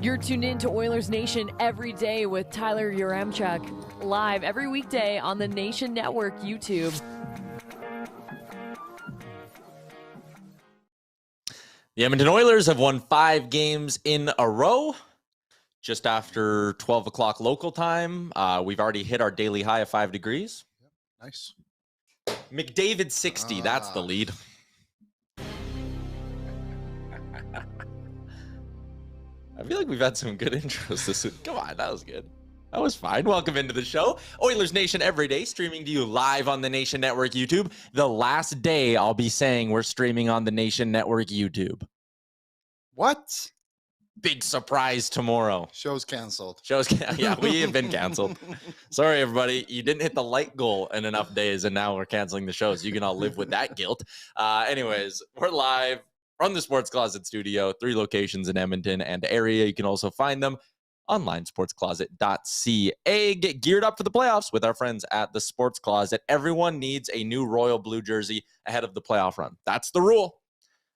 You're tuned in to Oilers Nation every day with Tyler Yaremchuk, live every weekday on the Nation Network YouTube. The Edmonton Oilers have won 5 games in a row. Just after 12 o'clock local time, we've already hit our daily high of 5 degrees. Yep, nice. McDavid 60, that's the lead. I feel like we've had some good intros this week. Come on, that was good. That was fine. Welcome into the show. Oilers Nation Everyday, streaming to you live on the Nation Network YouTube. The last day I'll be saying we're streaming on the Nation Network YouTube. What? Big surprise tomorrow. Show's canceled. Yeah, we have been canceled. Sorry, everybody. You didn't hit the like goal in enough days, and now we're canceling the show, so you can all live with that guilt. Anyways, we're live from the Sports Closet studio, 3 locations in Edmonton and area. You can also find them online, sportscloset.ca. Get geared up for the playoffs with our friends at the Sports Closet. Everyone needs a new royal blue jersey ahead of the playoff run. That's the rule.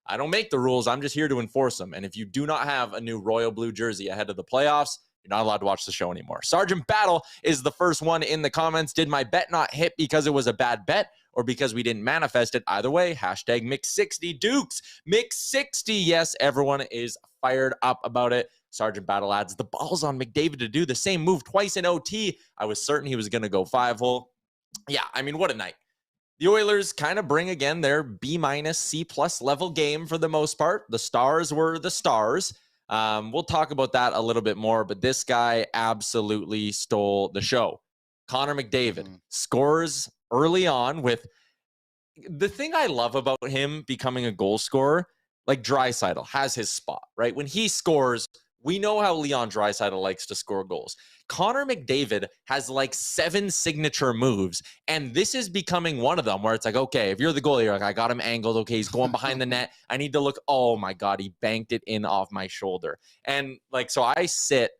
I don't make the rules. I'm just here to enforce them. And if you do not have a new royal blue jersey ahead of the playoffs, you're not allowed to watch the show anymore. Sergeant Battle is the first one in the comments. Did my bet not hit because it was a bad bet or because we didn't manifest it? Either way, hashtag Mix60 Dukes. Mix60. Yes, everyone is fired up about it. Sergeant Battle adds the balls on McDavid to do the same move twice in OT. I was certain he was going to go 5-hole. Yeah, I mean, what a night. The Oilers kind of bring again their B-, C+ level game for the most part. The stars were the stars. We'll talk about that a little bit more, but this guy absolutely stole the show. Connor McDavid scores early on with the thing I love about him becoming a goal scorer, like Draisaitl has his spot, right? When he scores, we know how Leon Draisaitl likes to score goals. Connor McDavid has like 7 signature moves, and this is becoming one of them where it's like, okay, if you're the goalie, you're like, I got him angled. Okay, he's going behind the net. I need to look. Oh my God, he banked it in off my shoulder. And like, so I sit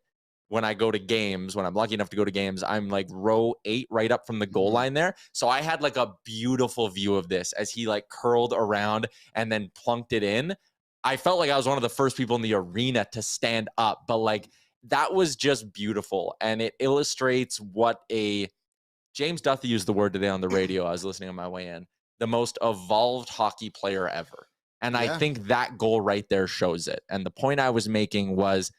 when I go to games, when I'm lucky enough to go to games, I'm like row 8 right up from the goal line there. So I had like a beautiful view of this as he like curled around and then plunked it in. I felt like I was one of the first people in the arena to stand up, but like that was just beautiful. And it illustrates what James Duthie used the word today on the radio. I was listening on my way in, the most evolved hockey player ever. And I think that goal right there shows it. And the point I was making was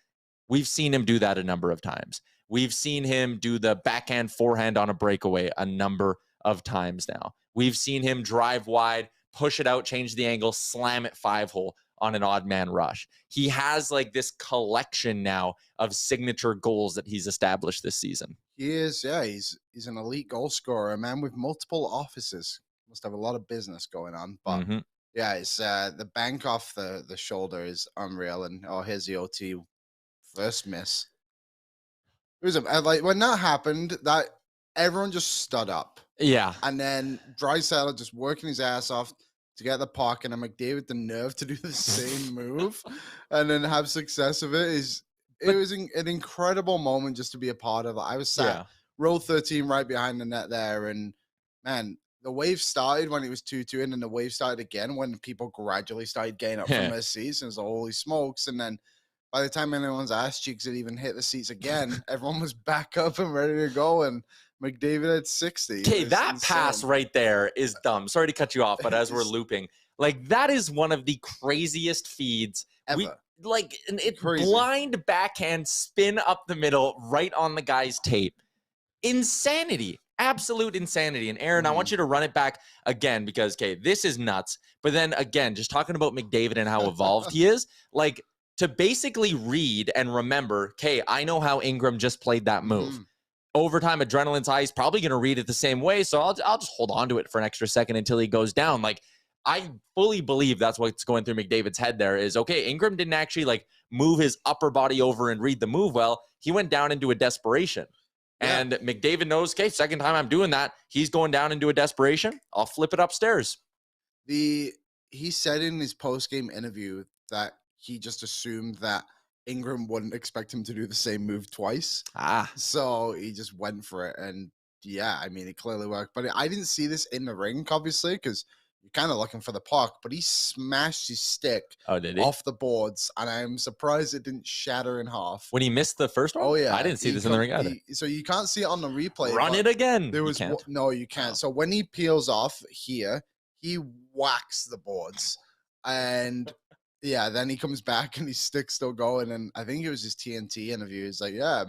we've seen him do that a number of times. We've seen him do the backhand forehand on a breakaway a number of times now. We've seen him drive wide, push it out, change the angle, slam it 5-hole on an odd man rush. He has like this collection now of signature goals that he's established this season. He is, yeah. He's an elite goal scorer, a man with multiple offices. Must have a lot of business going on, but yeah, it's the bank off the shoulder is unreal. And here's the OT first miss. It was like when that happened, that everyone just stood up. Yeah, and then Draisaitl just working his ass off to get the puck, and then McDavid the nerve to do the same move and then have success of it. It was an incredible moment just to be a part of. I was sat row 13 right behind the net there, and man, the wave started when it was 2-2, and then the wave started again when people gradually started getting up from their seats, and it was holy smokes. And then by the time anyone's ass cheeks had even hit the seats again, everyone was back up and ready to go, and McDavid at 60. Okay, that insane pass right there is dumb. Sorry to cut you off, but as we're looping, like that is one of the craziest feeds ever. Blind backhand spin up the middle right on the guy's tape. Insanity. Absolute insanity. And Aaron, I want you to run it back again because, okay, this is nuts. But then again, just talking about McDavid and how evolved he is, like to basically read and remember, okay, I know how Ingram just played that move. Overtime, adrenaline's high. He's probably going to read it the same way. So I'll just hold on to it for an extra second until he goes down. Like, I fully believe that's what's going through McDavid's head there is, okay, Ingram didn't actually like move his upper body over and read the move well. He went down into a desperation. Yeah. And McDavid knows, okay, second time I'm doing that. He's going down into a desperation. I'll flip it upstairs. He said in his post-game interview that he just assumed that Ingram wouldn't expect him to do the same move twice. So he just went for it. And yeah, I mean, it clearly worked. But I didn't see this in the rink, obviously, because you're kind of looking for the puck, but he smashed his stick did he? off the boards, and I'm surprised it didn't shatter in half. When he missed the first one? Oh, yeah. I didn't see this in the ring either. So you can't see it on the replay. Run it again. There was no, you can't. So when he peels off here, he whacks the boards, and yeah, then he comes back and his stick's still going. And I think it was his TNT interview. He's like, "Yeah,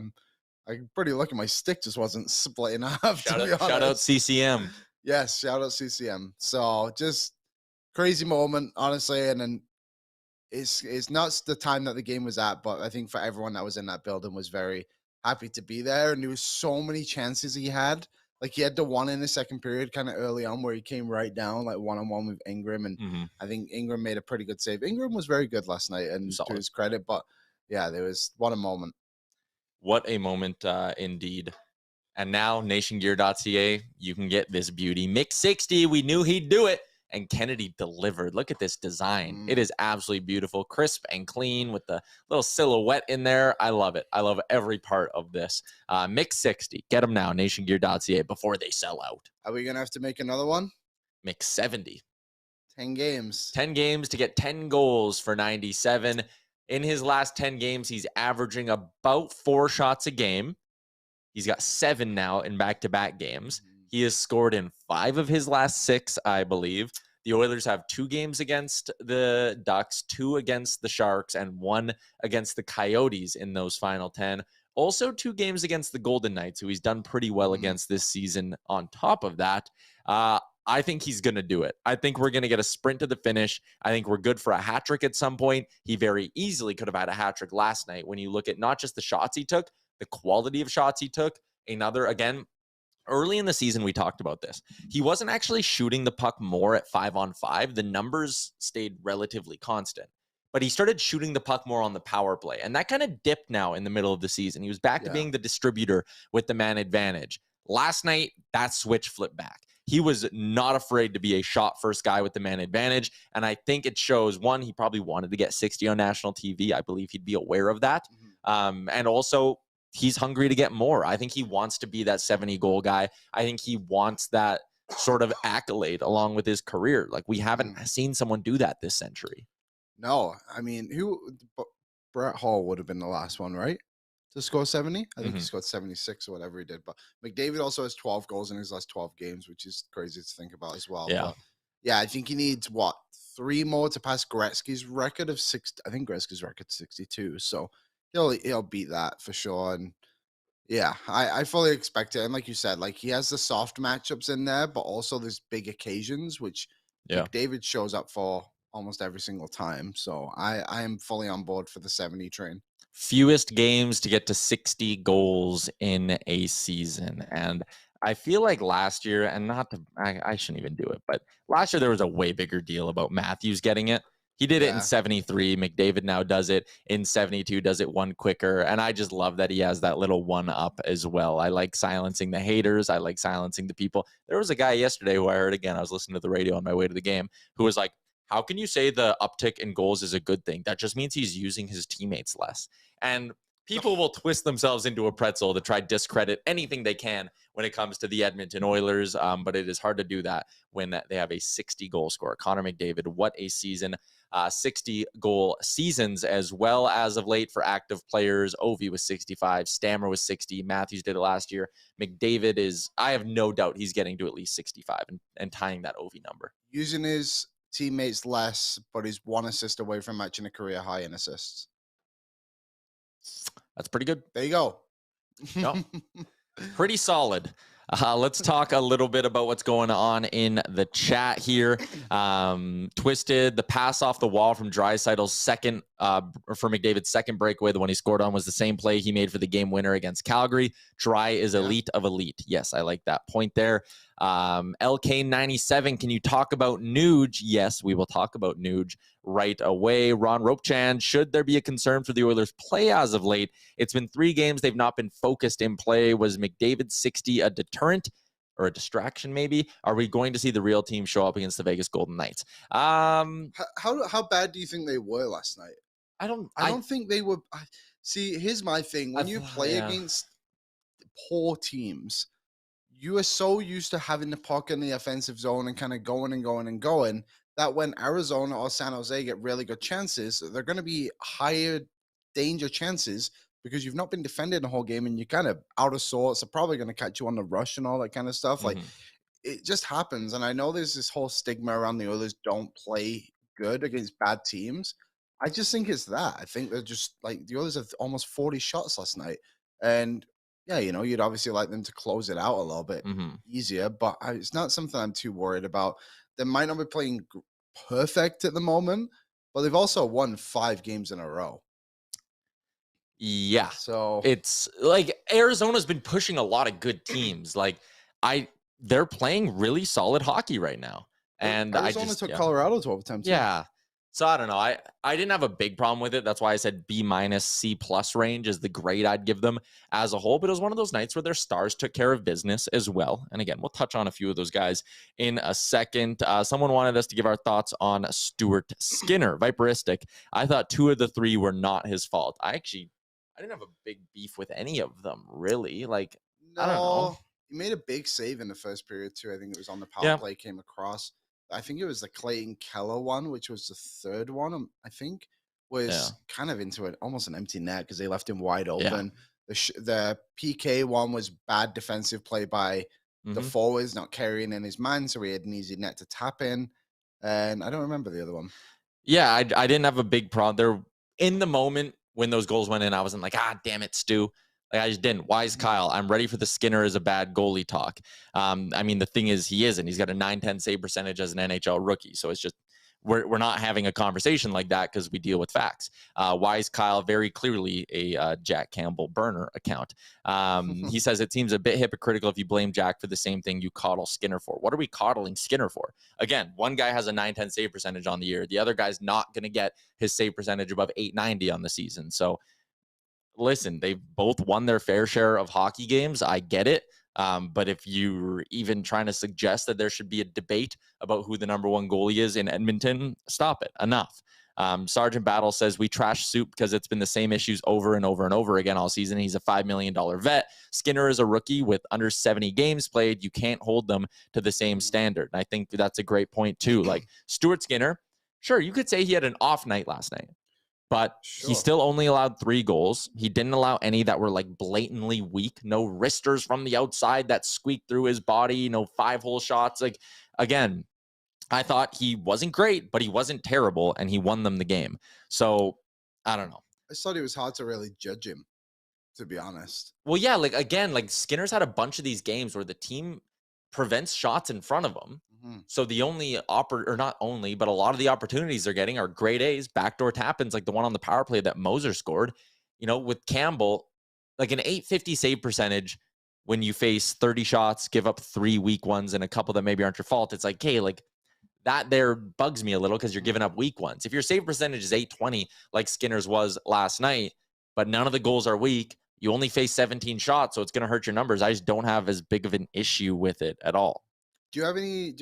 I'm pretty lucky my stick just wasn't split in half." Shout out CCM. Yes, shout out CCM. So just crazy moment, honestly, and then it's not the time that the game was at, but I think for everyone that was in that building was very happy to be there. And there was so many chances he had. Like he had the one in the second period kind of early on where he came right down like one-on-one with Ingram. And I think Ingram made a pretty good save. Ingram was very good last night, and to his credit, but yeah, what a moment. What a moment indeed. And now nationgear.ca, you can get this beauty. Mix 60, we knew he'd do it. And Kennedy delivered. Look at this design. It is absolutely beautiful, crisp and clean with the little silhouette in there. I love it. I love every part of this. Mix 60. Get them now, nationgear.ca, before they sell out. Are we going to have to make another one? Mix 70. 10 games. 10 games to get 10 goals for 97. In his last 10 games, he's averaging about 4 shots a game. He's got 7 now in back-to-back games. He has scored in 5 of his last 6, I believe. The Oilers have 2 games against the Ducks, 2 against the Sharks, and 1 against the Coyotes in those final 10. Also 2 games against the Golden Knights, who he's done pretty well against this season on top of that. I think he's going to do it. I think we're going to get a sprint to the finish. I think we're good for a hat trick at some point. He very easily could have had a hat trick last night when you look at not just the shots he took, the quality of shots he took. Another, again, early in the season, we talked about this. He wasn't actually shooting the puck more at 5-on-5. The numbers stayed relatively constant. But he started shooting the puck more on the power play. And that kind of dipped now in the middle of the season. He was back to being the distributor with the man advantage. Last night, that switch flipped back. He was not afraid to be a shot-first guy with the man advantage. And I think it shows, one, he probably wanted to get 60 on national TV. I believe he'd be aware of that. And also, he's hungry to get more. I think he wants to be that 70-goal guy. I think he wants that sort of accolade along with his career. Like, we haven't seen someone do that this century. No, I mean, Brett Hall would have been the last one, right? To score 70? I think he scored 76 or whatever he did. But McDavid also has 12 goals in his last 12 games, which is crazy to think about as well. Yeah. But yeah, I think he needs, 3 more to pass Gretzky's record of 6. I think Gretzky's record's 62. So he'll beat that for sure. And yeah, I fully expect it. And like you said, like he has the soft matchups in there, but also there's big occasions, which McDavid shows up for almost every single time. So I am fully on board for the 70 train. Fewest games to get to 60 goals in a season. And I feel like last year, and I shouldn't even do it, but last year there was a way bigger deal about Matthews getting it. He did it in 73. McDavid now does it in 72, does it one quicker. And I just love that he has that little one up as well. I like silencing the haters. I like silencing the people. There was a guy yesterday who I heard again, I was listening to the radio on my way to the game, who was like, how can you say the uptick in goals is a good thing? That just means he's using his teammates less. And people will twist themselves into a pretzel to try discredit anything they can when it comes to the Edmonton Oilers. But it is hard to do that when they have a 60-goal scorer. Connor McDavid, what a season. 60-goal seasons as well as of late for active players. Ovi was 65. Stammer was 60. Matthews did it last year. McDavid I have no doubt he's getting to at least 65 and tying that Ovi number. Using his teammates less, but he's 1 assist away from matching a career high in assists. That's pretty good. There you go. Yep. Pretty solid. Let's talk a little bit about what's going on in the chat here. Twisted, the pass off the wall from Draisaitl's second, for McDavid's second breakaway, the one he scored on was the same play he made for the game winner against Calgary. Dry is elite of elite. Yes, I like that point there. LK97, can you talk about Nuge? Yes, we will talk about Nuge right away. Ron Ropechan, should there be a concern for the Oilers' play as of late? It's been 3 games they've not been focused in play. Was McDavid 60 a deterrent or a distraction maybe? Are we going to see the real team show up against the Vegas Golden Knights? How bad do you think they were last night? I don't think they were. See, here's my thing. When you play against poor teams, you are so used to having the puck in the offensive zone and kind of going and going and going that when Arizona or San Jose get really good chances, they're going to be higher danger chances because you've not been defending the whole game and you're kind of out of sorts. They're probably going to catch you on the rush and all that kind of stuff. Like, it just happens. And I know there's this whole stigma around the Oilers don't play good against bad teams. I just think it's that. I think they're just like the Oilers have almost 40 shots last night. And yeah, you'd obviously like them to close it out a little bit easier, but it's not something I'm too worried about. They might not be playing perfect at the moment, but they've also won 5 games in a row. Yeah. So it's like Arizona's been pushing a lot of good teams. Like they're playing really solid hockey right now. And Arizona took Colorado 12 times. Yeah. So I don't know. I didn't have a big problem with it. That's why I said B-, C+ range is the grade I'd give them as a whole. But it was one of those nights where their stars took care of business as well. And again, we'll touch on a few of those guys in a second. Someone wanted us to give our thoughts on Stuart Skinner, Viperistic. I thought 2 of the 3 were not his fault. I didn't have a big beef with any of them, really. Like, no, I don't know. He made a big save in the first period, too. I think it was on the power play, came across. I think it was the Clayton Keller one, which was the third one, I think, was kind of into it, almost an empty net because they left him wide open. The PK one was bad defensive play by the forwards, not carrying in his man, so he had an easy net to tap in. And I don't remember the other one. Yeah, I didn't have a big problem. There in the moment when those goals went in, I wasn't like, damn it, Stu. Like, I just didn't. Wise Kyle. I'm ready for the Skinner is a bad goalie talk. I mean, the thing is, he isn't. He's got a .910 save percentage as an NHL rookie. So it's just, we're not having a conversation like that because we deal with facts. Wise Kyle, very clearly a Jack Campbell burner account. He says it seems a bit hypocritical if you blame Jack for the same thing you coddle Skinner for. What are we coddling Skinner for? Again, one guy has a .910 save percentage on the year. The other guy's not going to get his save percentage above .890 on the season. So, listen, they've both won their fair share of hockey games. I get it. But if you're even trying to suggest that there should be a debate about who the number 1 goalie is in Edmonton, stop it. Enough. Sergeant Battle says we trash Soup because it's been the same issues over and over and over again all season. He's a $5 million vet. Skinner is a rookie with under 70 games played. You can't hold them to the same standard. And I think that's a great point too. Like Stuart Skinner, sure, you could say he had an off night last night. But he still only allowed 3 goals. He didn't allow any that were like blatantly weak. No wristers from the outside that squeaked through his body. No 5-hole shots. Like, again, I thought he wasn't great, but he wasn't terrible, and he won them the game. So, I don't know. I just thought it was hard to really judge him, to be honest. Well, yeah, like, again, like Skinner's had a bunch of these games where the team prevents shots in front of him. So the only or not only, but a lot of the opportunities they're getting are grade A's, backdoor tap-ins, like the one on the power play that Moser scored. With Campbell, like an .850 save percentage when you face 30 shots, give up 3 weak ones and a couple that maybe aren't your fault. It's like, hey, like that there bugs me a little because you're giving up weak ones. If your save percentage is .820, like Skinner's was last night, but none of the goals are weak, you only face 17 shots, so it's going to hurt your numbers. I just don't have as big of an issue with it at all. Do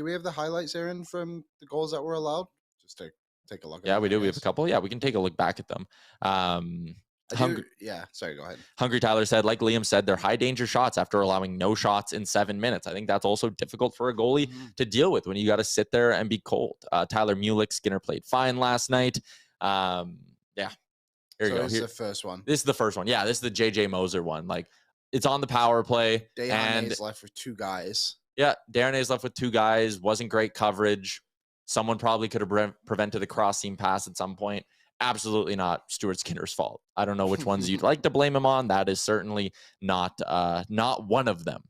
we have the highlights, Aaron, from the goals that were allowed? Just take a look at them. Yeah, we do. We have a couple. Yeah, we can take a look back at them. Sorry, go ahead. Hungry Tyler said, like Liam said, they're high danger shots after allowing no shots in 7 minutes. I think that's also difficult for a goalie to deal with when you got to sit there and be cold. Tyler Mulick, Skinner played fine last night. Yeah. Here you go. This is the first one. This is the first one. Yeah, this is the JJ Moser one. Like, it's on the power play. Desharnais left with 2 guys. Yeah, Desharnais left with 2 guys. Wasn't great coverage. Someone probably could have prevented a cross-seam pass at some point. Absolutely not Stuart Skinner's fault. I don't know which ones you'd like to blame him on. That is certainly not one of them.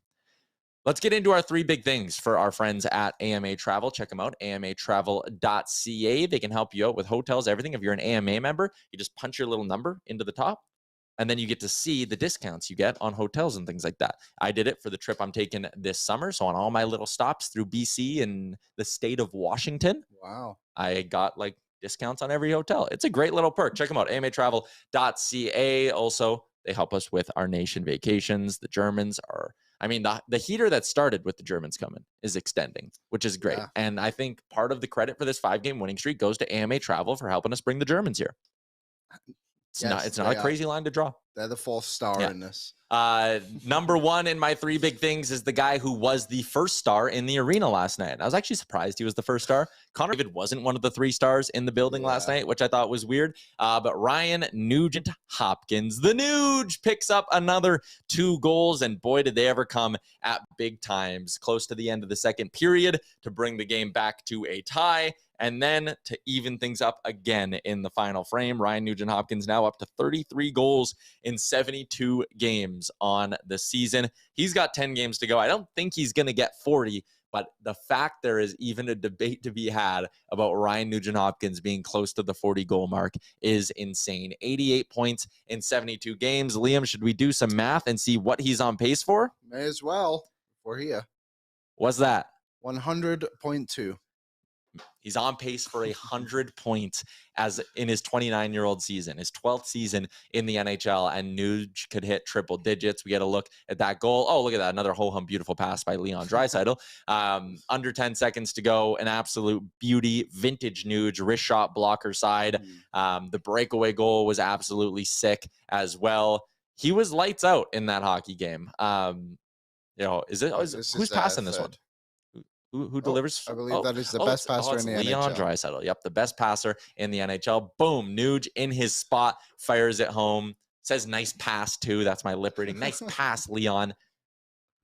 Let's get into our 3 big things for our friends at AMA Travel. Check them out, amatravel.ca. They can help you out with hotels, everything. If you're an AMA member, you just punch your little number into the top, and then you get to see the discounts you get on hotels and things like that. I did it for the trip I'm taking this summer. So on all my little stops through BC and the state of Washington, wow, I got like discounts on every hotel. It's a great little perk. Check them out, amatravel.ca. Also, they help us with our nation vacations. The Germans are, the heater that started with the Germans coming is extending, which is great. Yeah. And I think part of the credit for this 5-game winning streak goes to AMA Travel for helping us bring the Germans here. It's not a crazy line to draw. They're the fourth star in this. Number one in my three big things is the guy who was the first star in the arena last night. I was actually surprised he was the first star. Connor McDavid wasn't one of the 3 stars in the building last night, which I thought was weird. But Ryan Nugent-Hopkins, the Nuge, picks up another 2 goals, and boy, did they ever come at big times, close to the end of the second period to bring the game back to a tie. And then to even things up again in the final frame, Ryan Nugent-Hopkins now up to 33 goals in 72 games on the season. He's got 10 games to go. I don't think he's going to get 40, but the fact there is even a debate to be had about Ryan Nugent-Hopkins being close to the 40-goal mark is insane. 88 points in 72 games. Liam, should we do some math and see what he's on pace for? May as well. We're here. What's that? 100.2. He's on pace for 100 points as in his 29-year-old season, his 12th season in the NHL, and Nuge could hit triple digits. We get a look at that goal. Oh, look at that. Another ho-hum beautiful pass by Leon Draisaitl. Under 10 seconds to go. An absolute beauty. Vintage Nuge, wrist shot blocker side. The breakaway goal was absolutely sick as well. He was lights out in that hockey game. Who's passing this one? Who delivers? I believe that is the best passer in the NHL. Leon Draisaitl. Yep, the best passer in the NHL. Boom, Nuge in his spot, fires it home. Says nice pass too. That's my lip reading. Nice pass, Leon.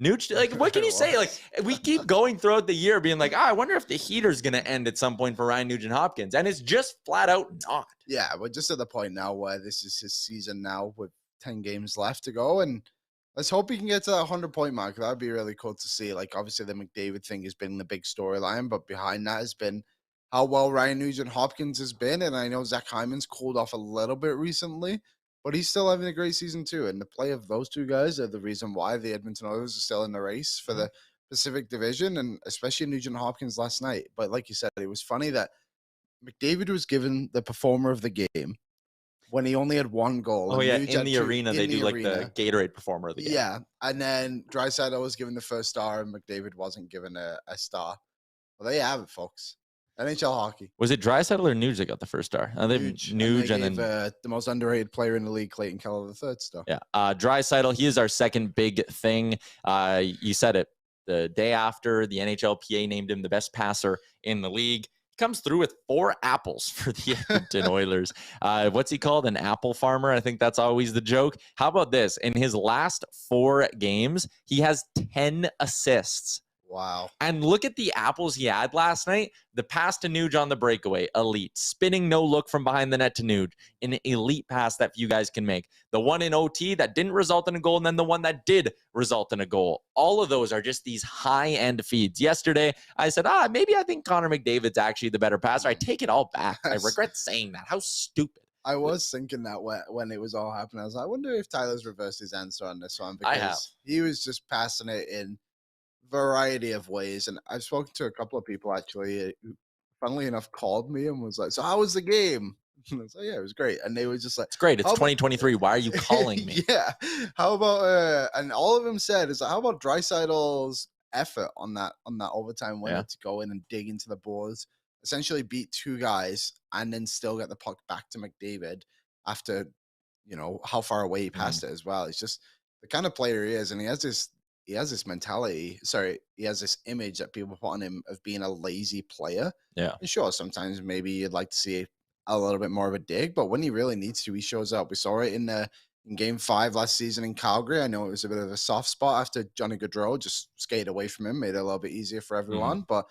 Nuge, like, what can you say? Like, we keep going throughout the year being like, I wonder if the heater's going to end at some point for Ryan Nugent-Hopkins. And it's just flat out not. Yeah, we're just at the point now where this is his season now with 10 games left to go. And let's hope he can get to that 100-point mark. That would be really cool to see. Like, obviously, the McDavid thing has been the big storyline, but behind that has been how well Ryan Nugent-Hopkins has been. And I know Zach Hyman's cooled off a little bit recently, but he's still having a great season too. And the play of those 2 guys are the reason why the Edmonton Oilers are still in the race for the Pacific Division, and especially Nugent-Hopkins last night. But like you said, it was funny that McDavid was given the performer of the game when he only had 1 goal. Oh, yeah, in the arena, they do like the Gatorade performer of the game. Yeah, and then Draisaitl was given the first star, and McDavid wasn't given a star. Well, there you have it, folks. NHL hockey. Was it Draisaitl or Nuge that got the first star? Nuge, and then the most underrated player in the league, Clayton Keller, the 3rd star. Yeah, Draisaitl, he is our second big thing. You said it. The day after, the NHLPA named him the best passer in the league. Comes through with 4 apples for the Edmonton Oilers. What's he called? An apple farmer? I think that's always the joke. How about this? In his last 4 games, he has 10 assists. Wow. And look at the apples he had last night. The pass to Nuge on the breakaway, elite. Spinning no look from behind the net to Nuge, an elite pass that few guys can make. The one in OT that didn't result in a goal, and then the one that did result in a goal. All of those are just these high-end feeds. Yesterday, I said, maybe I think Connor McDavid's actually the better passer. I take it all back. I regret saying that. How stupid. I was thinking that when it was all happening. I was like, I wonder if Tyler's reversed his answer on this one, because he was just passing it in variety of ways. And I've spoken to a couple of people actually who, funnily enough, called me and was like, so how was the game? And I was like, yeah, it was great. And they were just like, it's great. It's 2023. Why are you calling me? Yeah. How about and all of them said is, how about Draisaitl's effort on that overtime winner to go in and dig into the boards, essentially beat 2 guys, and then still get the puck back to McDavid after, how far away he passed it as well. It's just the kind of player he is, and he has this mentality. Sorry, he has this image that people put on him of being a lazy player. Yeah. And sure, sometimes maybe you'd like to see a little bit more of a dig, but when he really needs to, he shows up. We saw it in Game 5 last season in Calgary. I know it was a bit of a soft spot after Johnny Gaudreau just skated away from him, made it a little bit easier for everyone, but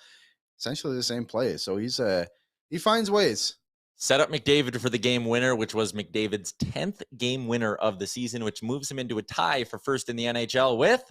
essentially the same player. So he finds ways. Set up McDavid for the game winner, which was McDavid's 10th game winner of the season, which moves him into a tie for first in the NHL with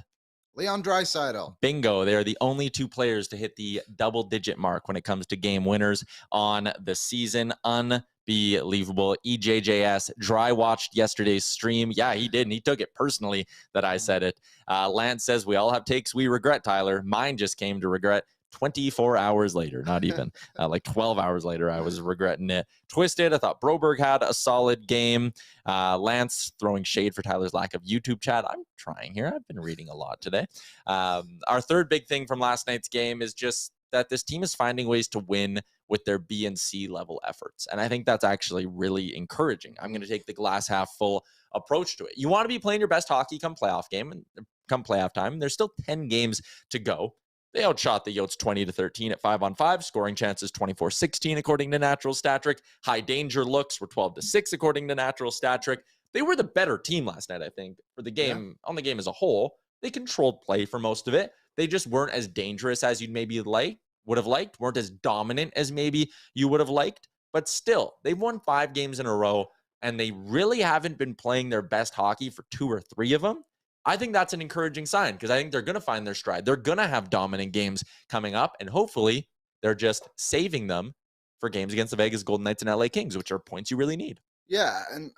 Leon Draisaitl. Bingo. They are the only 2 players to hit the double-digit mark when it comes to game winners on the season. Unbelievable. EJJS dry watched yesterday's stream. Yeah, he did, and he took it personally that I said it. Lance says, we all have takes we regret, Tyler. Mine just came to regret 24 hours later, not even like 12 hours later, I was regretting it. Twisted, I thought Broberg had a solid game. Lance throwing shade for Tyler's lack of YouTube chat. I'm trying here. I've been reading a lot today. Our third big thing from last night's game is just that this team is finding ways to win with their B and C level efforts. And I think that's actually really encouraging. I'm going to take the glass half full approach to it. You want to be playing your best hockey come playoff game and come playoff time. There's still 10 games to go. They outshot the Yotes 20-13 at 5-on-5, scoring chances 24-16 according to Natural Stat Trick. High danger looks were 12-6 according to Natural Stat Trick. They were the better team last night, I think, for the game, on the game as a whole. They controlled play for most of it. They just weren't as dangerous as you'd maybe would have liked, weren't as dominant as maybe you would have liked. But still, they've won 5 games in a row, and they really haven't been playing their best hockey for 2 or 3 of them. I think that's an encouraging sign because I think they're going to find their stride. They're going to have dominant games coming up, and hopefully they're just saving them for games against the Vegas Golden Knights and LA Kings, which are points you really need. Yeah, and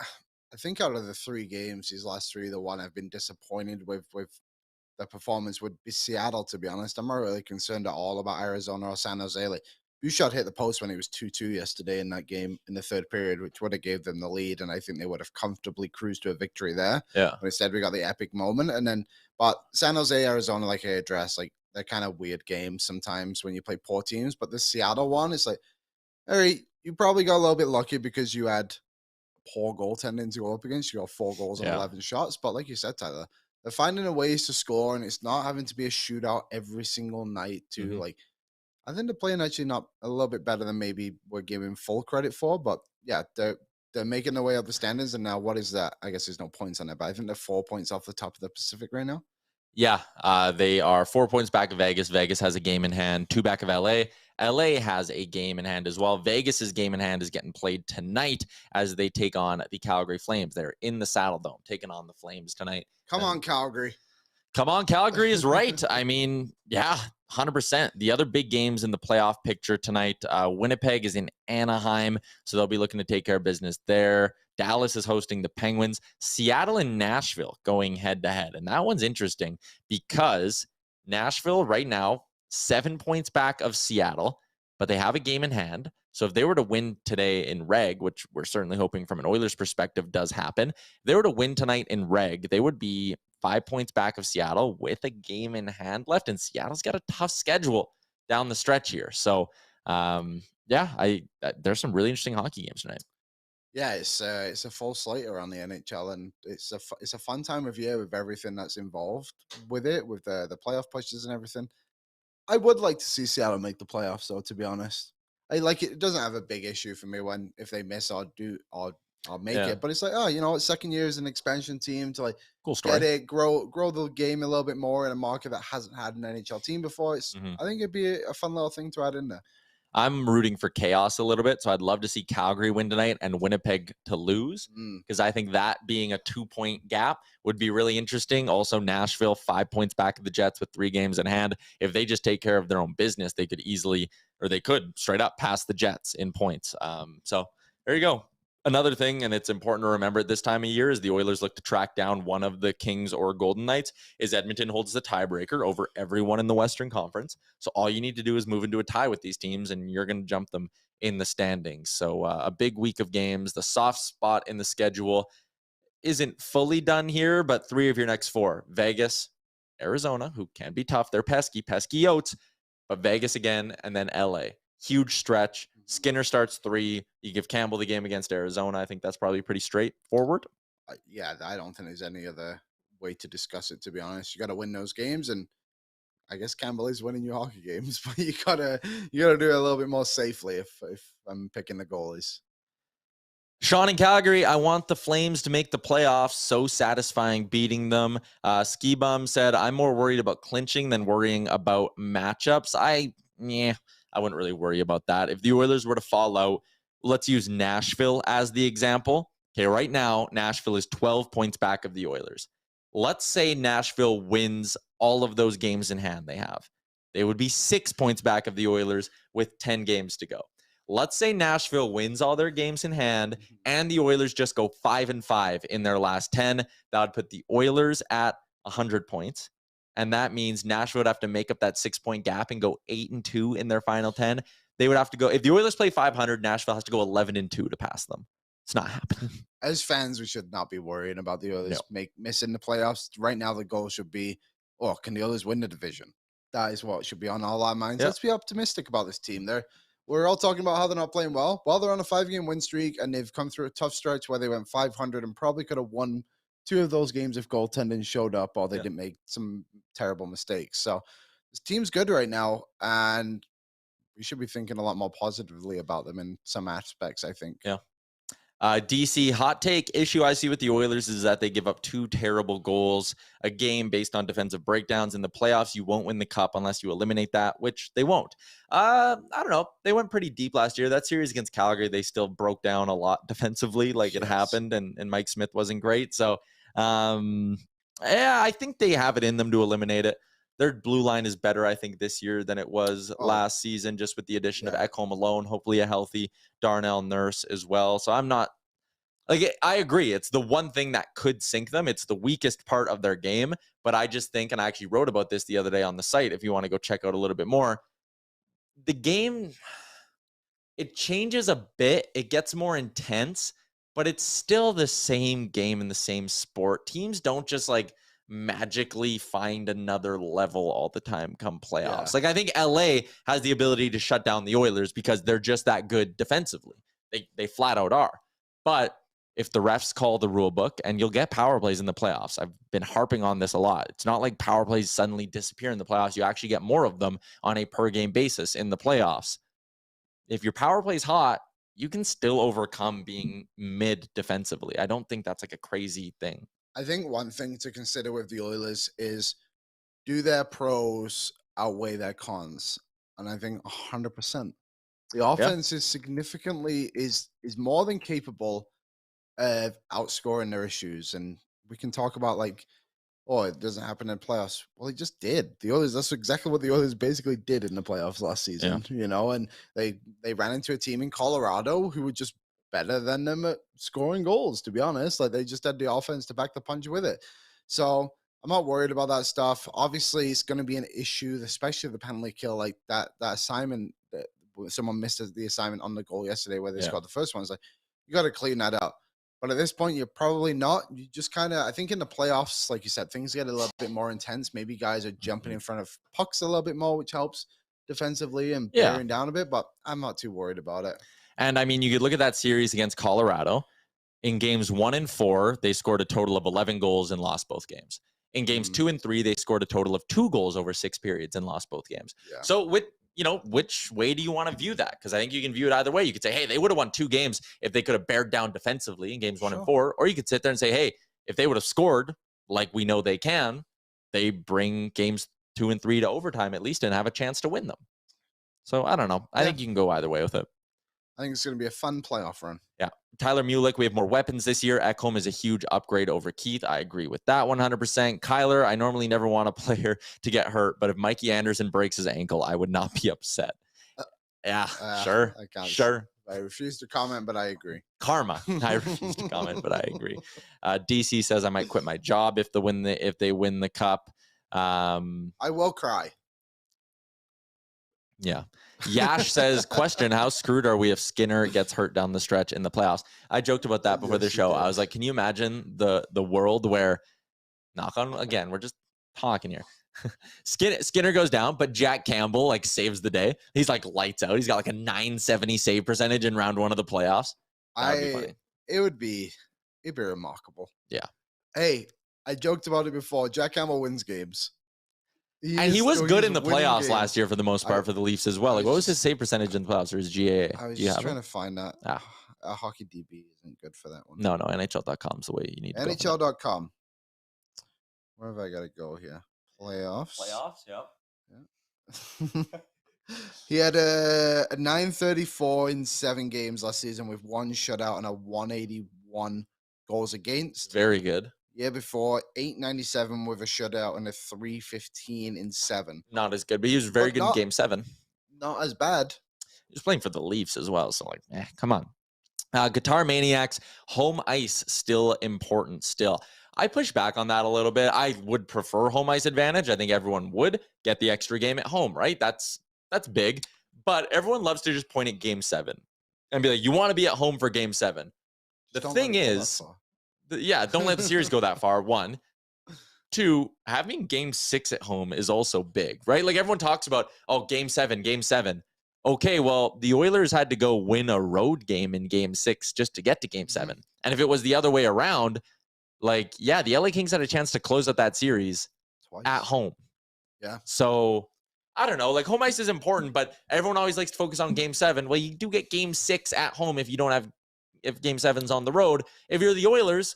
I think out of the 3 games, these last 3, the one I've been disappointed with the performance would be Seattle, to be honest. I'm not really concerned at all about Arizona or San Jose. Like, Bouchard hit the post when it was 2-2 yesterday in that game in the 3rd period, which would have gave them the lead, and I think they would have comfortably cruised to a victory there. Yeah. But instead, we got the epic moment. And then, but San Jose, Arizona, like I addressed, like, they're kind of weird games sometimes when you play poor teams. But the Seattle one is like, all right, you probably got a little bit lucky because you had poor goaltending to go up against. You got 4 goals and 11 shots. But like you said, Tyler, they're finding a ways to score, and it's not having to be a shootout every single night too. Like, I think they're playing actually not a little bit better than maybe we're giving full credit for. But yeah, they're making their way up the standings. And now what is that? I guess there's no points on it, but I think they're 4 points off the top of the Pacific right now. Yeah, they are 4 points back of Vegas. Vegas has a game in hand, 2 back of LA. LA has a game in hand as well. Vegas's game in hand is getting played tonight as they take on the Calgary Flames. They're in the Saddle Dome taking on the Flames tonight. Come on, Calgary. Come on, Calgary is right. I mean, yeah, 100%. The other big games in the playoff picture tonight, Winnipeg is in Anaheim, so they'll be looking to take care of business there. Dallas is hosting the Penguins. Seattle and Nashville going head-to-head. And that one's interesting because Nashville right now, 7 points back of Seattle, but they have a game in hand. So if they were to win today in reg, which we're certainly hoping from an Oilers perspective does happen, if they were to win tonight in reg, they would be 5 points back of Seattle with a game in hand left. And Seattle's got a tough schedule down the stretch here. So, there's some really interesting hockey games tonight. Yeah, it's a full slate around the NHL, and it's a fun time of year with everything that's involved with it, with the playoff pushes and everything. I would like to see Seattle make the playoffs, though. To be honest, I like it. It doesn't have a big issue for me if they miss or make it. But it's like, oh, it's second year as an expansion team to like cool story. Get it, grow the game a little bit more in a market that hasn't had an NHL team before. I think it'd be a fun little thing to add in there. I'm rooting for chaos a little bit, so I'd love to see Calgary win tonight and Winnipeg to lose because I think that being a 2-point gap would be really interesting. Also, Nashville 5 points back of the Jets with 3 games in hand. If they just take care of their own business, they could straight up pass the Jets in points. So there you go. Another thing, and it's important to remember at this time of year, as the Oilers look to track down one of the Kings or Golden Knights, is Edmonton holds the tiebreaker over everyone in the Western Conference. So all you need to do is move into a tie with these teams, and you're going to jump them in the standings. So a big week of games. The soft spot in the schedule isn't fully done here, but 3 of your next 4. Vegas, Arizona, who can be tough. They're pesky Yotes, but Vegas again, and then LA. Huge stretch. Skinner starts 3. You give Campbell the game against Arizona. I think that's probably pretty straightforward. Yeah, I don't think there's any other way to discuss it, to be honest. You got to win those games, and I guess Campbell is winning your hockey games, but you gotta do it a little bit more safely if I'm picking the goalies. Sean in Calgary, I want the Flames to make the playoffs. So satisfying beating them. Ski Bum said, I'm more worried about clinching than worrying about matchups. I wouldn't really worry about that. If the Oilers were to fall out, let's use Nashville as the example. Okay, right now, Nashville is 12 points back of the Oilers. Let's say Nashville wins all of those games in hand they have. They would be 6 points back of the Oilers with 10 games to go. Let's say Nashville wins all their games in hand and the Oilers just go 5-5 in their last 10. That would put the Oilers at 100 points. And that means Nashville would have to make up that 6-point gap and go 8-2 in their final 10. They would have to go, if the Oilers play 500, Nashville has to go 11-2 to pass them. It's not happening. As fans, we should not be worrying about the Oilers missing the playoffs. Right now, the goal should be, can the Oilers win the division? That is what should be on all our minds. Let's be optimistic about this team. we're all talking about how they're not playing well. Well, they're on a 5-game win streak, and they've come through a tough stretch where they went 500 and probably could have won 2 of those games if goaltending showed up or they didn't make some terrible mistakes. So this team's good right now, and we should be thinking a lot more positively about them in some aspects, I think. Yeah. DC, hot take issue I see with the Oilers is that they give up 2 terrible goals a game based on defensive breakdowns. In the playoffs, you won't win the cup unless you eliminate that, which they won't. I don't know. They went pretty deep last year. That series against Calgary, they still broke down a lot defensively, like it happened, and Mike Smith wasn't great. So, I think they have it in them to eliminate it. Their blue line is better, I think, this year than it was last season, just with the addition of Ekholm alone, hopefully a healthy Darnell Nurse as well. So I'm not I agree. It's the one thing that could sink them. It's the weakest part of their game. But I just think, and I actually wrote about this the other day on the site, if you want to go check out a little bit more, the game, it changes a bit. It gets more intense, but it's still the same game in the same sport. Teams don't just magically find another level all the time come playoffs. I think LA has the ability to shut down the Oilers because they're just that good defensively. They flat out are. But if the refs call the rule book, and you'll get power plays in the playoffs. I've been harping on this a lot. It's not like power plays suddenly disappear in the playoffs. You actually get more of them on a per game basis in the playoffs. If your power play's hot, you can still overcome being mid defensively. I don't think that's a crazy thing. I think one thing to consider with the Oilers is, do their pros outweigh their cons? And I think 100%. The offense is significantly is more than capable of outscoring their issues. And we can talk about it doesn't happen in playoffs. Well, it just did. The Oilers, that's exactly what the Oilers basically did in the playoffs last season, and they ran into a team in Colorado who were just better than them at scoring goals, to be honest. They just had the offense to back the punch with it. So I'm not worried about that stuff. Obviously, it's going to be an issue, especially the penalty kill, that assignment that someone missed the assignment on the goal yesterday where they scored the first one. It's you got to clean that up. But at this point, you're probably not. You just I think in the playoffs, like you said, things get a little bit more intense. Maybe guys are jumping in front of pucks a little bit more, which helps defensively and bearing down a bit. But I'm not too worried about it. And I mean, you could look at that series against Colorado. In games 1 and 4, they scored a total of 11 goals and lost both games. In games 2 and 3, they scored a total of 2 goals over 6 periods and lost both games. Yeah. So which way do you want to view that? Because I think you can view it either way. You could say, hey, they would have won 2 games if they could have bared down defensively in games 1 and 4. Or you could sit there and say, hey, if they would have scored like we know they can, they bring games 2 and 3 to overtime at least and have a chance to win them. So I don't know. I think you can go either way with it. I think it's going to be a fun playoff run. Yeah. Tyler Mulick, we have more weapons this year. Ekholm is a huge upgrade over Keith. I agree with that 100%. Kyler, I normally never want a player to get hurt, but if Mikey Anderson breaks his ankle, I would not be upset. Sure. I refuse to comment, but I agree. Karma. I refuse to comment, but I agree. DC says I might quit my job if they win the cup. I will cry. Yeah. Yash says, question, how screwed are we if Skinner gets hurt down the stretch in the playoffs? I joked about that before the show. I was like, can you imagine the world where, knock on, again, we're just talking here. Skinner goes down, but Jack Campbell saves the day. He's lights out. He's got a 970 save percentage in round 1 of the playoffs. It'd be remarkable. Yeah. Hey, I joked about it before. Jack Campbell wins games. He was good in the playoffs last year for the most part for the Leafs as well. What was his save percentage in the playoffs or his GAA? I was just trying to find that. Hockey DB isn't good for that one. No, NHL.com is the way you need to go. NHL.com. Where have I got to go here? Playoffs. Yep. He had a 934 in 7 games last season with 1 shutout and a 181 goals against. Very good. Year before, 897 with a shutout and a 315 in 7. Not as good, but he was very good in Game 7. Not as bad. He was playing for the Leafs as well, so come on. Guitar Maniacs, home ice still important still. I push back on that a little bit. I would prefer home ice advantage. I think everyone would get the extra game at home, right? That's big. But everyone loves to just point at Game 7 and be like, you want to be at home for Game 7. The thing is... don't let the series go that far, 1. 2, having Game 6 at home is also big, right? Everyone talks about, Game 7. okay, well, the Oilers had to go win a road game in game 6 just to get to game 7. And if it was the other way around, like, yeah, the LA Kings had a chance to close out that series Twice. at home. Yeah. So I don't know, like home ice is important, but everyone always likes to focus on game 7. Well, you do get game 6 at home if game 7's on the road. If you're the Oilers,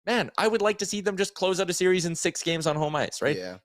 man, I would like to see them just close out a series in 6 games on home ice, right? Yeah.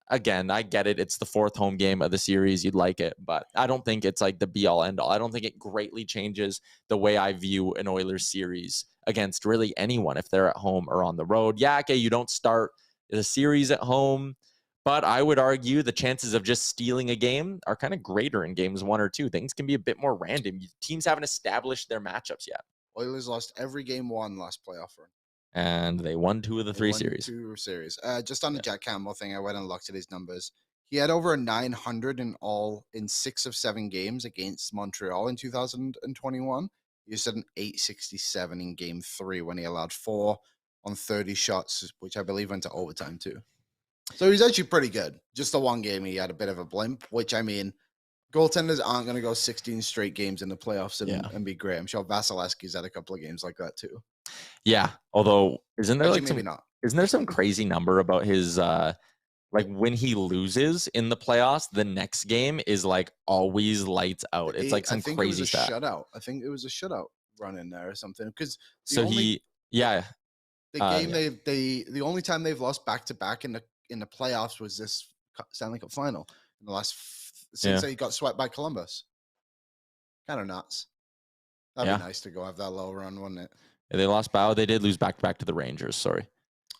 Again, I get it. It's the 4th home game of the series. You'd like it, but I don't think it's like the be all end all. I don't think it greatly changes the way I view an Oilers series against really anyone if they're at home or on the road. Yeah, okay, you don't start the series at home, but I would argue the chances of just stealing a game are kind of greater in games 1 or 2. Things can be a bit more random. Teams haven't established their matchups yet. Oilers lost every game 1 last playoff run. And they won 2 of the 3 series. 2 series. Just on the Jack Campbell thing, I went and looked at his numbers. He had over a 900 in all in 6 of 7 games against Montreal in 2021. He just had an 867 in game 3 when he allowed 4 on 30 shots, which I believe went to overtime too. So he's actually pretty good. Just the one game he had a bit of a blimp, which I mean, goaltenders aren't going to go 16 straight games in the playoffs and be great. I'm sure Vasilevsky's had a couple of games like that too. Yeah, although isn't there Actually, like maybe not? Isn't there some crazy number about his like when he loses in the playoffs, the next game is like always lights out. It's like some crazy stat. Shutout. I think it was a shutout run in there or something. Because the only time they've lost back to back in the playoffs was this Stanley Cup final in the last since they got swept by Columbus. Kind of nuts. That'd be nice to go have that low run, wouldn't it? They lost Bow. They did lose back-to-back to the Rangers. Sorry.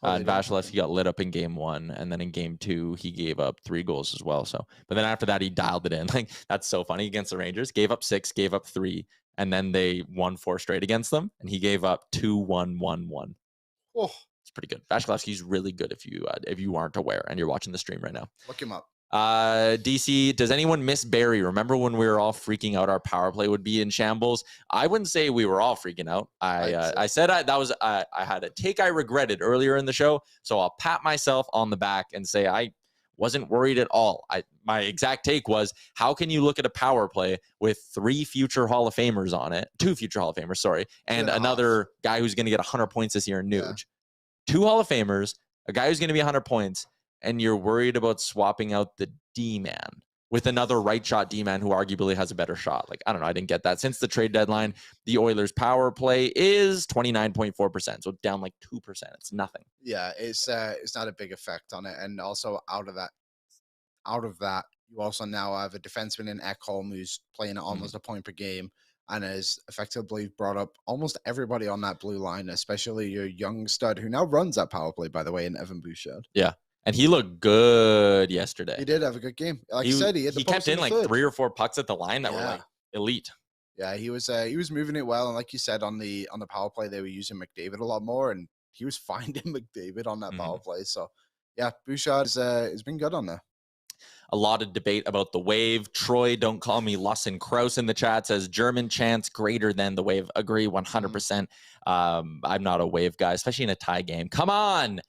And Vasilevsky he got lit up in game 1, and then in game 2, he gave up 3 goals as well. So, but then after that, he dialed it in. Like, that's so funny against the Rangers. Gave up 6, gave up 3, and then they won 4 straight against them, and he gave up 2-1-1-1. Oh, it's pretty good. Vasilevsky's really good if you aren't aware and you're watching the stream right now. Look him up. DC, does anyone miss Barrie? Remember when we were all freaking out our power play would be in shambles? I wouldn't say we were all freaking out. I said I had a take I regretted earlier in the show, so I'll pat myself on the back and say I wasn't worried at all. My exact take was, how can you look at a power play with 3 future Hall of Famers on it, 2 future Hall of Famers, sorry, and another guy who's going to get 100 points this year in Nuge. 2 Hall of Famers, a guy who's going to be 100 points, and you're worried about swapping out the D-man with another right shot D-man who arguably has a better shot. Like, I don't know. I didn't get that. Since the trade deadline, the Oilers' power play is 29.4%, so down like 2%. It's nothing. Yeah, it's not a big effect on it. And also out of that, you also now have a defenseman in Ekholm who's playing at almost a point per game and has effectively brought up almost everybody on that blue line, especially your young stud who now runs that power play, by the way, in Evan Bouchard. Yeah. And he looked good yesterday. He did have a good game. Like you said, he kept in like 3 or 4 pucks at the line that were like elite. Yeah, he was moving it well. And like you said, on the power play, they were using McDavid a lot more, and he was finding McDavid on that power play. So yeah, Bouchard has been good on there. A lot of debate about the wave. Troy, don't call me Lawson Kraus in the chat, says German chance greater than the wave. Agree 100%. I'm not a wave guy, especially in a tie game. Come on.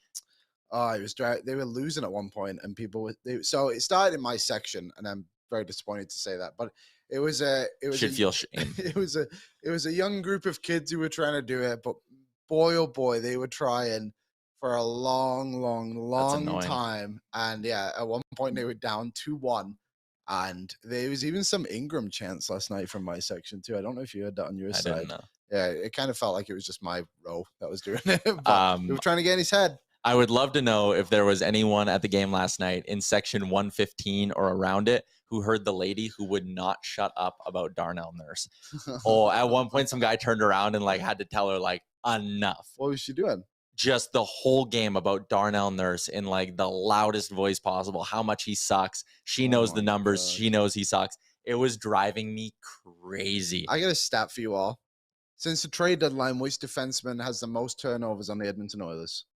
Oh, it was dry. They were losing at one point, and people were. So it started in my section, and I'm very disappointed to say that. But it was feel shame. It was a young group of kids who were trying to do it, but boy, oh boy, they were trying for a long time. And yeah, at one point they were down 2-1, and there was even some Ingram chants last night from my section too. I don't know if you heard that on your side. I didn't know. Yeah, it kind of felt like it was just my row that was doing it. But we were trying to get in his head. I would love to know if there was anyone at the game last night in section 115 or around it who heard the lady who would not shut up about Darnell Nurse. Oh, at one point, some guy turned around and like had to tell her like enough. What was she doing? Just the whole game about Darnell Nurse in like the loudest voice possible, how much he sucks. She knows the numbers. God. She knows he sucks. It was driving me crazy. I got a stat for you all. Since the trade deadline, which defenseman has the most turnovers on the Edmonton Oilers?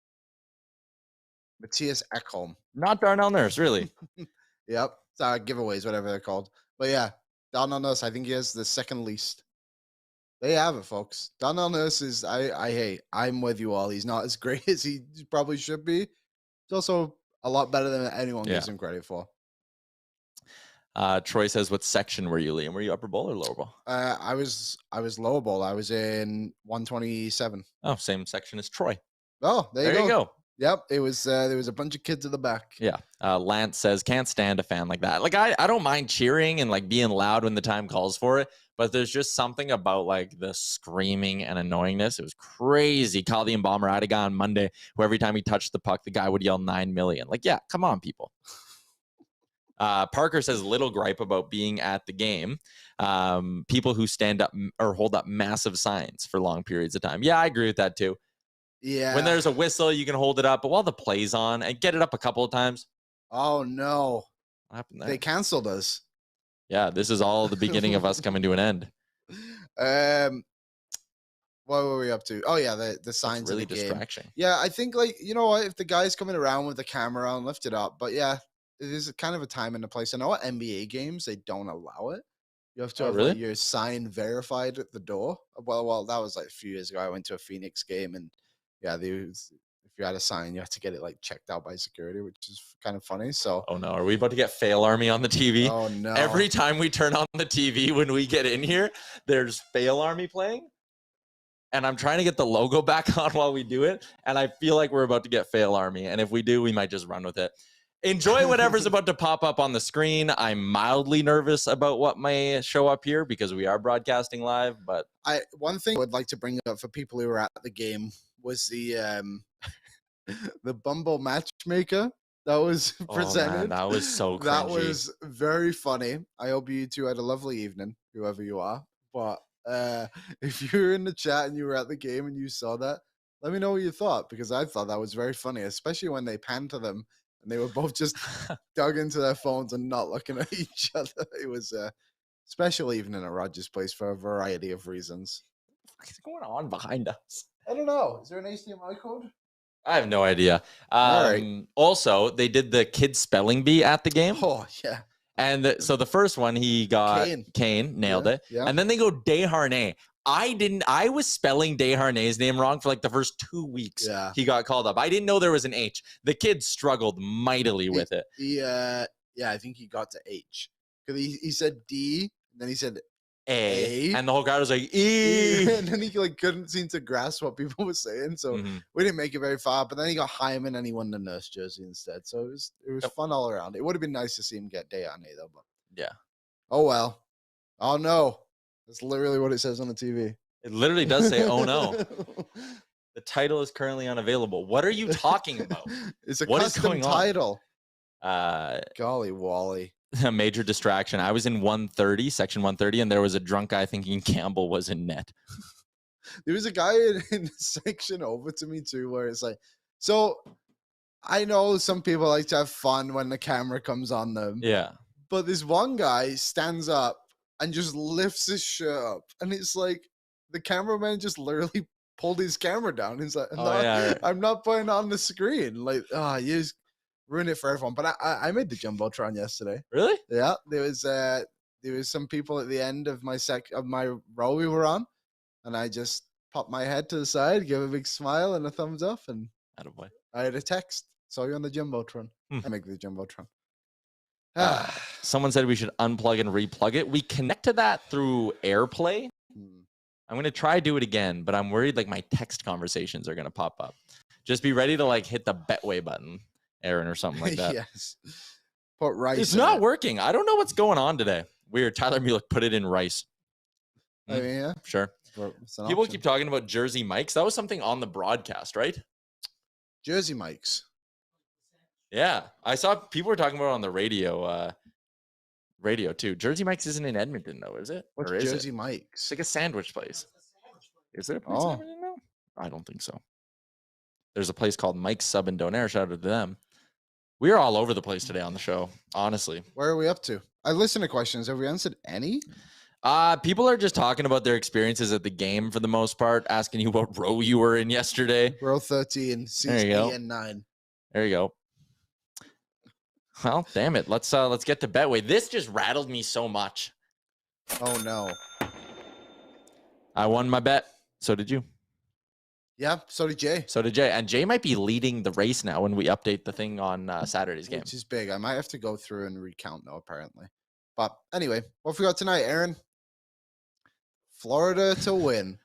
Matthias Ekholm. Not Darnell Nurse, really. Yep. Giveaways, whatever they're called. But yeah, Darnell Nurse, I think he has the second least. There you have it, folks. Darnell Nurse is, I'm with you all. He's not as great as he probably should be. He's also a lot better than anyone gives him credit for. Troy says, what section were you, Liam? Were you upper bowl or lower bowl? I was lower bowl. I was in 127. Oh, same section as Troy. Oh, there you go. Yep, it was there was a bunch of kids at the back. Yeah. Lance says, can't stand a fan like that. Like, I don't mind cheering and like being loud when the time calls for it, but there's just something about like the screaming and annoyingness. It was crazy. Kyle the Embalmer had a guy on Monday who every time he touched the puck, the guy would yell 9 million. Like, yeah, come on, people. Parker says, little gripe about being at the game. People who stand up or hold up massive signs for long periods of time. Yeah, I agree with that too. Yeah. When there's a whistle, you can hold it up, but while the play's on, and get it up a couple of times. Oh no. What happened there? They canceled us. Yeah, this is all the beginning of us coming to an end. What were we up to? Oh yeah, the signs. That's really of the game. distraction. Yeah, I think like, you know what, if the guy's coming around with the camera and lift it up, but yeah, it is kind of a time and a place. I know at NBA games they don't allow it. You have to have like, your sign verified at the door. Well, that was like a few years ago. I went to a Phoenix game, and yeah, if you had a sign, you had to get it like checked out by security, which is kind of funny. So, oh no, are we about to get Fail Army on the TV? Oh no! Every time we turn on the TV when we get in here, there's Fail Army playing, and I'm trying to get the logo back on while we do it, and I feel like we're about to get Fail Army, and if we do, we might just run with it. Enjoy whatever's about to pop up on the screen. I'm mildly nervous about what may show up here because we are broadcasting live. But one thing I would like to bring up for people who were at the game was the Bumble matchmaker that was presented. Man, that was so cringy. That was very funny. I hope you two had a lovely evening, whoever you are. But if you were in the chat and you were at the game and you saw that, let me know what you thought, because I thought that was very funny, especially when they panned to them. And they were both just dug into their phones and not looking at each other. It was a special evening at Rogers Place for a variety of reasons. What is going on behind us? I don't know. Is there an HDMI code? I have no idea. Right. Also, they did the kid spelling bee at the game. Oh, yeah. And so the first one, he got Kane nailed it. Yeah. And then they go Desharnais. I was spelling Desharnais' name wrong for like the first 2 weeks. Yeah. He got called up. I didn't know there was an H. The kid struggled mightily with it. Yeah, I think he got to H. Because he said D, and then he said A. And the whole crowd was like, E. And then he like couldn't seem to grasp what people were saying. So we didn't make it very far. But then he got Hyman and he won the nurse jersey instead. So it was fun all around. It would have been nice to see him get Desharnais though. But yeah. Oh well. Oh no. That's literally what it says on the TV. It literally does say, oh no. The title is currently unavailable. What are you talking about? It's a what custom title. Golly Wally. A major distraction. I was in 130, section 130, and there was a drunk guy thinking Campbell was in net. There was a guy in the section over to me too, where it's like, so I know some people like to have fun when the camera comes on them. Yeah. But this one guy stands up and just lifts his shirt up. And it's like the cameraman just literally pulled his camera down. He's like, I'm not putting it on the screen. Like, you just ruin it for everyone. But I made the Jumbotron yesterday. Really? Yeah. There was some people at the end of my row we were on. And I just popped my head to the side, give a big smile and a thumbs up. And I had a text. Saw you on the Jumbotron. I make the Jumbotron. Someone said we should unplug and replug it. We connect to that through AirPlay. I'm going to try do it again, but I'm worried like my text conversations are going to pop up. Just be ready to like hit the Betway button, Aaron, or something like that. Yes. Put rice. It's not working. I don't know what's going on today. Weird. Tyler Mulick put it in rice. I mean, yeah. Sure. People keep talking about Jersey Mike's. That was something on the broadcast, right? Jersey Mike's. Yeah, I saw people were talking about it on the radio too. Jersey Mike's isn't in Edmonton though, is it? What's Jersey Mike's? It's like a sandwich place. Is there a place in Edmonton now? I don't think so. There's a place called Mike's Sub in Donaire. Shout out to them. We are all over the place today on the show, honestly. Where are we up to? I listened to questions. Have we answered any? People are just talking about their experiences at the game for the most part, asking you what row you were in yesterday. Row 13, seats 8 and 9. There you go. Well, damn it. Let's get to Betway. This just rattled me so much. Oh no. I won my bet. So did you. Yeah, so did Jay. And Jay might be leading the race now when we update the thing on Saturday's game. Which is big. I might have to go through and recount though, apparently. But anyway, what have we got tonight, Aaron? Florida to win.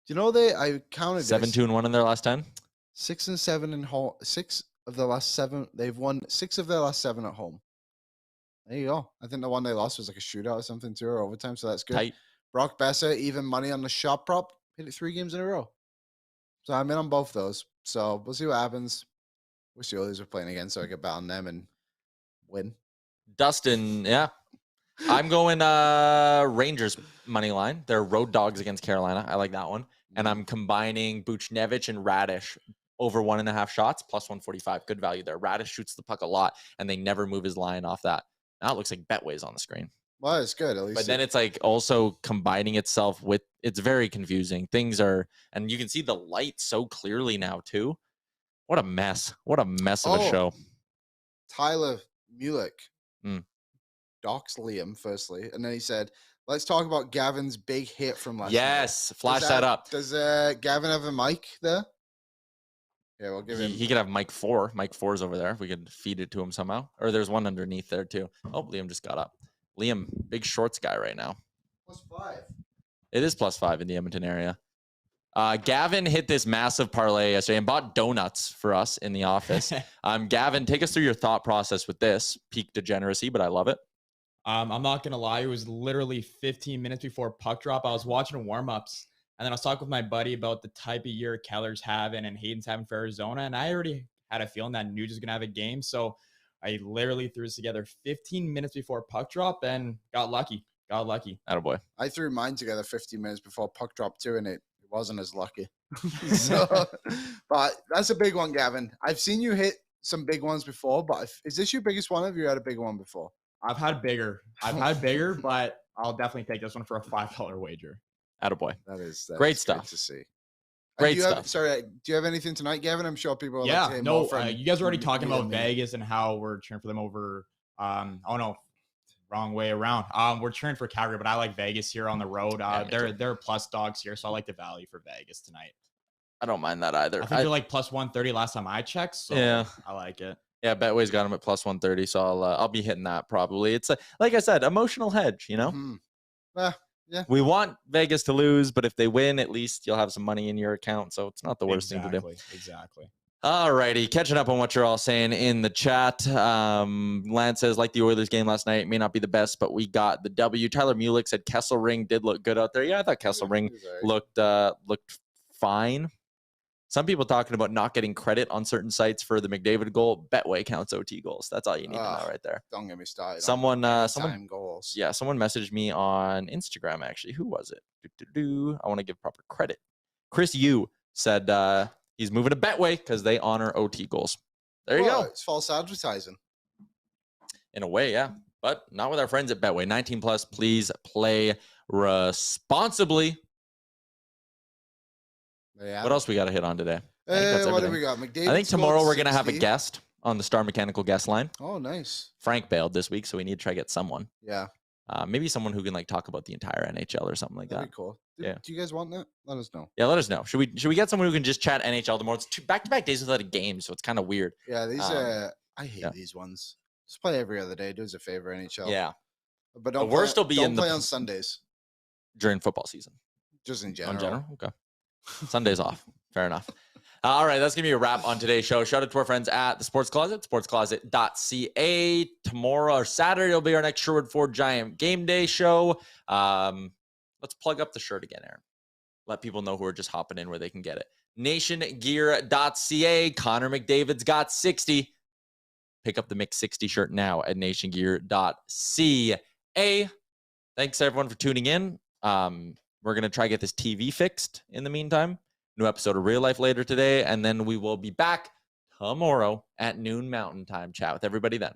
Do you know I counted 7-2-1 in their last 10. 6-7 in home. 6 of the last 7. They've won 6 of their last 7 at home. There you go. I think the one they lost was like a shootout or something too, or overtime. So that's good. Tight. Brock Besser, even money on the shot prop. Hit it 3 games in a row. So I'm in on both those. So we'll see what happens. Wish the Oilers were playing again so I could bet on them and win. Dustin, yeah. I'm going Rangers money line. They're road dogs against Carolina. I like that one. And I'm combining Buchnevich and Radish over 1.5 shots plus 145. Good value there. Radish shoots the puck a lot, and they never move his line off that. Now it looks like Betway's on the screen. Well, it's good. At least. But then it's like also combining itself with, it's very confusing. Things are, and you can see the light so clearly now too. What a mess. What a mess of a show. Tyler Mulick docs Liam firstly, and then he said, let's talk about Gavin's big hit from last night. Yes, flash that up. Does Gavin have a mic there? Yeah, we'll give him. He could have mic 4. Mic 4's over there. If we could feed it to him somehow. Or there's one underneath there too. Oh, Liam just got up. Liam, big shorts guy right now. +5. It is +5 in the Edmonton area. Gavin hit this massive parlay yesterday and bought donuts for us in the office. Gavin, take us through your thought process with this. Peak degeneracy, but I love it. I'm not going to lie. It was literally 15 minutes before puck drop. I was watching warm-ups, and then I was talking with my buddy about the type of year Keller's having and Hayden's having for Arizona, and I already had a feeling that Nugent's going to have a game, so I literally threw this together 15 minutes before puck drop and got lucky. Attaboy. I threw mine together 15 minutes before puck drop too, and it wasn't as lucky. So, but that's a big one, Gavin. I've seen you hit some big ones before, but is this your biggest one? Have you had a big one before? I've had bigger, but I'll definitely take this one for a $5 wager. Attaboy. That is great stuff to see. Great stuff. Sorry, do you have anything tonight, Gavin? I'm sure people. Yeah, like to no. more You guys are already talking about Vegas and how we're cheering for them over. Oh no, wrong way around. We're cheering for Calgary, but I like Vegas here on the road. They're plus dogs here, so I like the value for Vegas tonight. I don't mind that either. I think they're like plus 130 last time I checked. So yeah, I like it. Yeah, Betway's got him at plus 130, so I'll be hitting that probably. It's like I said, emotional hedge, you know? Yeah. We want Vegas to lose, but if they win, at least you'll have some money in your account, so it's not the worst thing to do. Exactly. All righty, catching up on what you're all saying in the chat. Lance says, like the Oilers game last night, may not be the best, but we got the W. Tyler Mulick said Kesselring did look good out there. Yeah, I thought Kesselring looked fine. Some people talking about not getting credit on certain sites for the McDavid goal. Betway counts OT goals. That's all you need to know right there. Don't get me started. Someone goals. Yeah, someone messaged me on Instagram, actually. Who was it? I want to give proper credit. Chris Yu said he's moving to Betway because they honor OT goals. There you go. It's false advertising. In a way, yeah. But not with our friends at Betway. 19 plus, please play responsibly. Yeah. What else we got to hit on today? What do we got? McDavid. I think tomorrow we're going to have a guest on the Star Mechanical guest line. Oh, nice. Frank bailed this week, so we need to try to get someone. Yeah. Maybe someone who can like talk about the entire NHL or something like That'd that. Be cool. Yeah. Do you guys want that? Let us know. Yeah, let us know. Should we get someone who can just chat NHL tomorrow? It's 2 back-to-back days without a game, so it's kind of weird. Yeah, these I hate these ones. Just play every other day. Do us a favor, NHL. Yeah. But don't play on Sundays during football season. Just in general. In general? Okay. Sundays off. Fair enough. All right, that's going to be a wrap on today's show. Shout out to our friends at the Sports Closet, sportscloset.ca. Tomorrow or Saturday will be our next Sherwood Ford Giant Game Day show. Let's plug up the shirt again, Aaron. Let people know who are just hopping in where they can get it. nationgear.ca. Connor McDavid's got 60. Pick up the Mix 60 shirt now at nationgear.ca. Thanks, everyone, for tuning in. We're going to try to get this TV fixed in the meantime. New episode of Real Life later today, and then we will be back tomorrow at noon Mountain Time. Chat with everybody then.